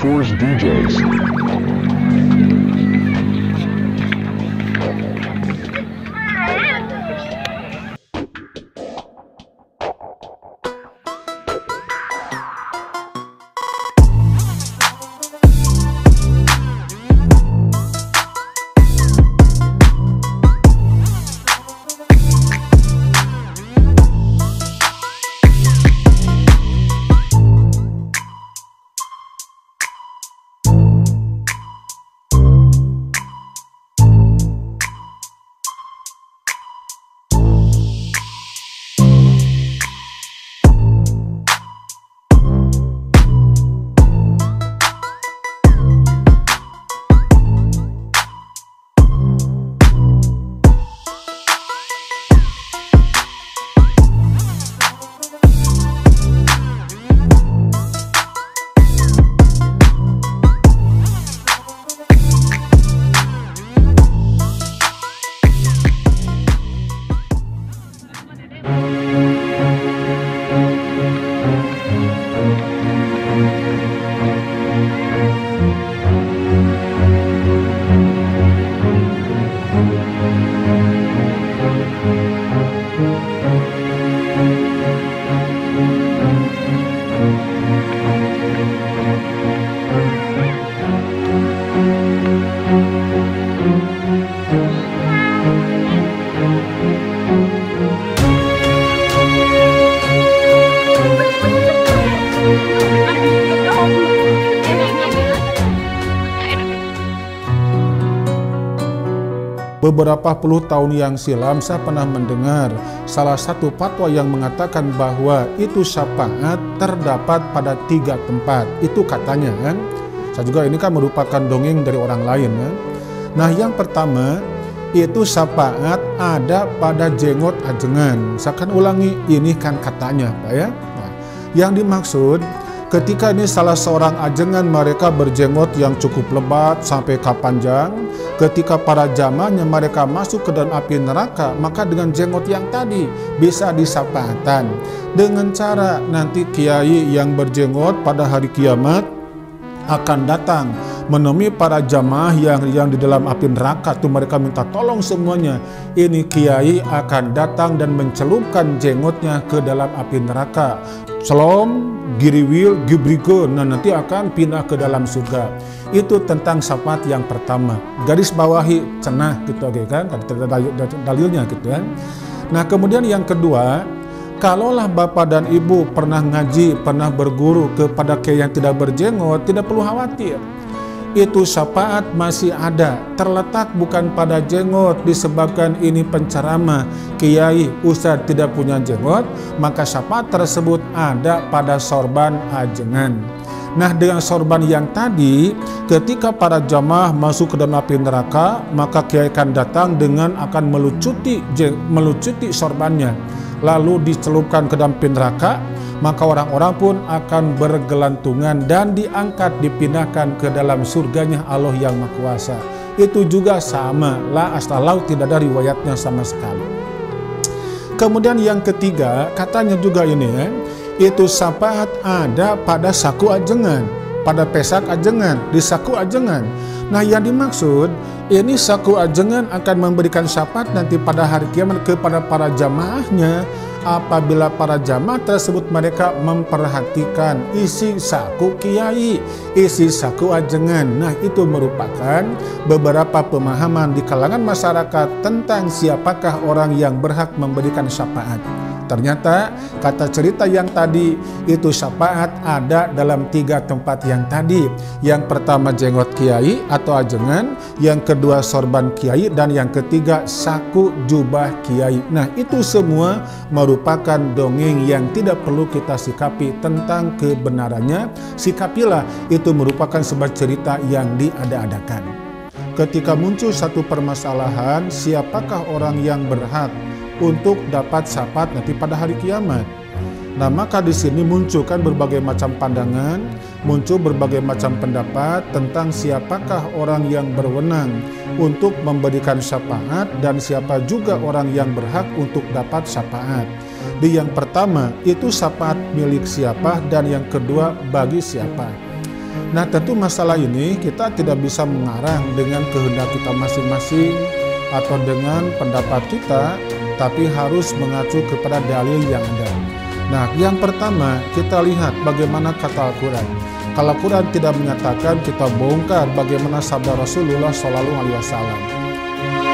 Force DJs. Beberapa puluh tahun yang silam saya pernah mendengar salah satu fatwa yang mengatakan bahwa itu syafaat terdapat pada 3 tempat. Itu katanya kan. Saya juga ini kan merupakan dongeng dari orang lain kan. Nah yang pertama itu syafaat ada pada jenggot ajengan. Saya akan ulangi ini kan katanya Pak ya. Nah, yang dimaksud ketika ini salah seorang ajengan mereka berjenggot yang cukup lebat sampai panjang, ketika para jamaahnya mereka masuk ke dalam api neraka, maka dengan jenggot yang tadi bisa disafaatan. Dengan cara nanti kiai yang berjenggot pada hari kiamat akan datang menemui para jamaah yang di dalam api neraka tuh, mereka minta tolong semuanya. Ini kiai akan datang dan mencelupkan jenggotnya ke dalam api neraka. Shalom, giriwil, gibriko, nah nanti akan pindah ke dalam surga. Itu tentang syafaat yang pertama. Garis bawahi cenah gitu kan, dalilnya gitu kan. Nah kemudian yang kedua, kalaulah bapak dan ibu pernah ngaji, pernah berguru kepada kiai yang tidak berjenggot, tidak perlu khawatir. Itu syafaat masih ada, terletak bukan pada jenggot. Disebabkan ini penceramah kiai ustadz tidak punya jenggot, maka syafaat tersebut ada pada sorban ajengan. Nah dengan sorban yang tadi, ketika para jamaah masuk ke dalam api neraka, maka kiai akan datang dengan akan melucuti sorbannya, lalu dicelupkan ke dalam api neraka. Maka orang-orang pun akan bergelantungan dan diangkat, dipindahkan ke dalam surganya Allah yang Maha Kuasa. Itu juga sama, la asal tidak ada riwayatnya sama sekali. Kemudian yang ketiga, katanya juga ini ya, itu syafaat ada pada saku ajengan, pada pesak ajengan, di saku ajengan. Nah yang dimaksud, ini saku ajengan akan memberikan syafaat nanti pada hari kiamat kepada para jamaahnya, apabila para jamaah tersebut mereka memperhatikan isi saku kiai, isi saku ajengan. Nah itu merupakan beberapa pemahaman di kalangan masyarakat tentang siapakah orang yang berhak memberikan syafaat. Ternyata kata cerita yang tadi itu syafaat ada dalam 3 tempat yang tadi. Yang pertama jenggot kiai atau ajengan, yang kedua sorban kiai, dan yang ketiga saku jubah kiai. Nah itu semua merupakan dongeng yang tidak perlu kita sikapi tentang kebenarannya. Sikapilah itu merupakan sebuah cerita yang diada-adakan. Ketika muncul satu permasalahan, siapakah orang yang berhak untuk dapat syafaat nanti pada hari kiamat? Nah maka di sini munculkan berbagai macam pandangan, muncul berbagai macam pendapat tentang siapakah orang yang berwenang untuk memberikan syafaat dan siapa juga orang yang berhak untuk dapat syafaat. Di yang pertama itu syafaat milik siapa, dan yang kedua bagi siapa. Nah, tentu masalah ini kita tidak bisa mengarang dengan kehendak kita masing-masing atau dengan pendapat kita, tapi harus mengacu kepada dalil yang ada. Nah, yang pertama kita lihat bagaimana kata Al-Quran. Kalau Al-Quran tidak menyatakan, kita bongkar bagaimana sabda Rasulullah SAW.